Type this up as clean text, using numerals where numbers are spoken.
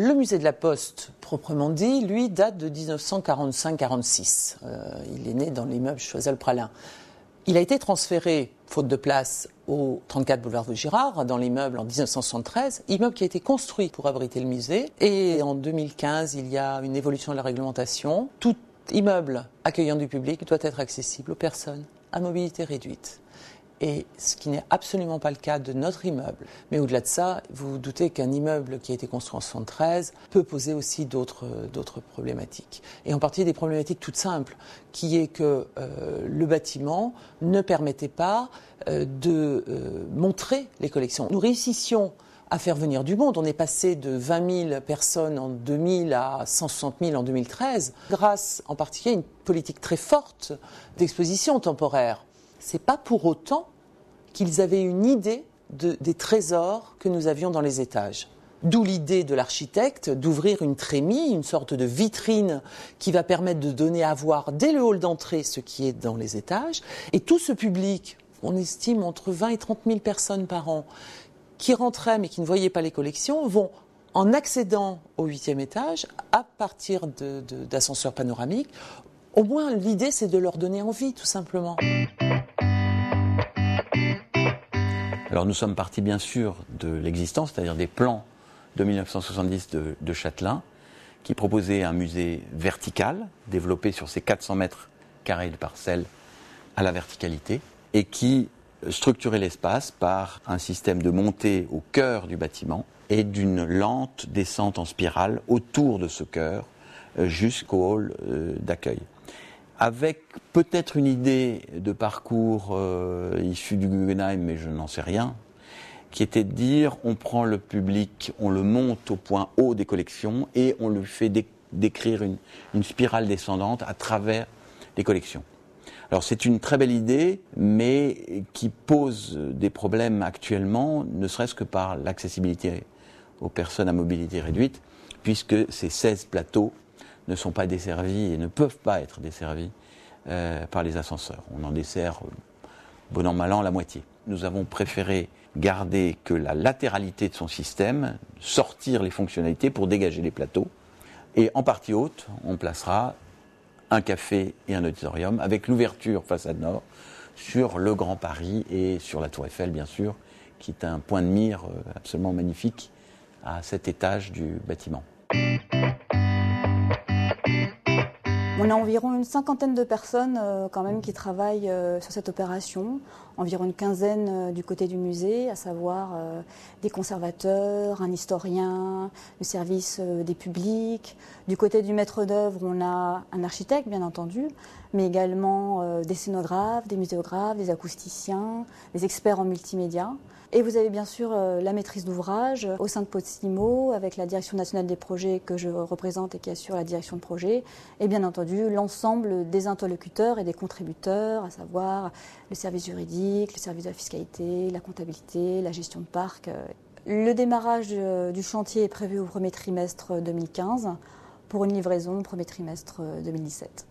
Le musée de la Poste, proprement dit, lui, date de 1945-46. Il est né dans l'immeuble Choiseul-Pralin. Il a été transféré, faute de place, au 34 boulevard de Girard, dans l'immeuble en 1973, immeuble qui a été construit pour abriter le musée. Et en 2015, il y a une évolution de la réglementation. Tout immeuble accueillant du public doit être accessible aux personnes à mobilité réduite. Et ce qui n'est absolument pas le cas de notre immeuble. Mais au-delà de ça, vous vous doutez qu'un immeuble qui a été construit en 1973 peut poser aussi d'autres problématiques. Et en particulier des problématiques toutes simples, qui est que le bâtiment ne permettait pas de montrer les collections. Nous réussissions à faire venir du monde. On est passé de 20 000 personnes en 2000 à 160 000 en 2013, grâce en particulier à une politique très forte d'exposition temporaire. C'est pas pour autant qu'ils avaient une idée des trésors que nous avions dans les étages. D'où l'idée de l'architecte d'ouvrir une trémie, une sorte de vitrine qui va permettre de donner à voir dès le hall d'entrée ce qui est dans les étages. Et tout ce public, on estime entre 20 et 30 000 personnes par an, qui rentraient mais qui ne voyaient pas les collections, vont, en accédant au 8e étage, à partir d'ascenseurs panoramiques, au moins l'idée c'est de leur donner envie, tout simplement. Alors nous sommes partis bien sûr de l'existence, c'est-à-dire des plans de 1970 de Châtelain, qui proposait un musée vertical, développé sur ses 400 mètres carrés de parcelles à la verticalité, et qui structurait l'espace par un système de montée au cœur du bâtiment et d'une lente descente en spirale autour de ce cœur jusqu'au hall d'accueil. Avec peut-être une idée de parcours issu du Guggenheim, mais je n'en sais rien, qui était de dire on prend le public, on le monte au point haut des collections et on lui fait décrire une spirale descendante à travers les collections. Alors c'est une très belle idée, mais qui pose des problèmes actuellement, ne serait-ce que par l'accessibilité aux personnes à mobilité réduite, puisque ces 16 plateaux ne sont pas desservis et ne peuvent pas être desservis par les ascenseurs. On en dessert, bon an, mal an, la moitié. Nous avons préféré garder que la latéralité de son système, sortir les fonctionnalités pour dégager les plateaux. Et en partie haute, on placera un café et un auditorium avec l'ouverture façade nord sur le Grand Paris et sur la Tour Eiffel, bien sûr, qui est un point de mire absolument magnifique à cet étage du bâtiment. On a environ une cinquantaine de personnes quand même qui travaillent sur cette opération, environ une quinzaine du côté du musée, à savoir des conservateurs, un historien, le service des publics. Du côté du maître d'œuvre, on a un architecte bien entendu, mais également des scénographes, des muséographes, des acousticiens, des experts en multimédia. Et vous avez bien sûr la maîtrise d'ouvrage au sein de Postimo, avec la direction nationale des projets que je représente et qui assure la direction de projet, et bien entendu l'ensemble des interlocuteurs et des contributeurs, à savoir le service juridique, le service de la fiscalité, la comptabilité, la gestion de parc. Le démarrage du chantier est prévu au premier trimestre 2015 pour une livraison au premier trimestre 2017.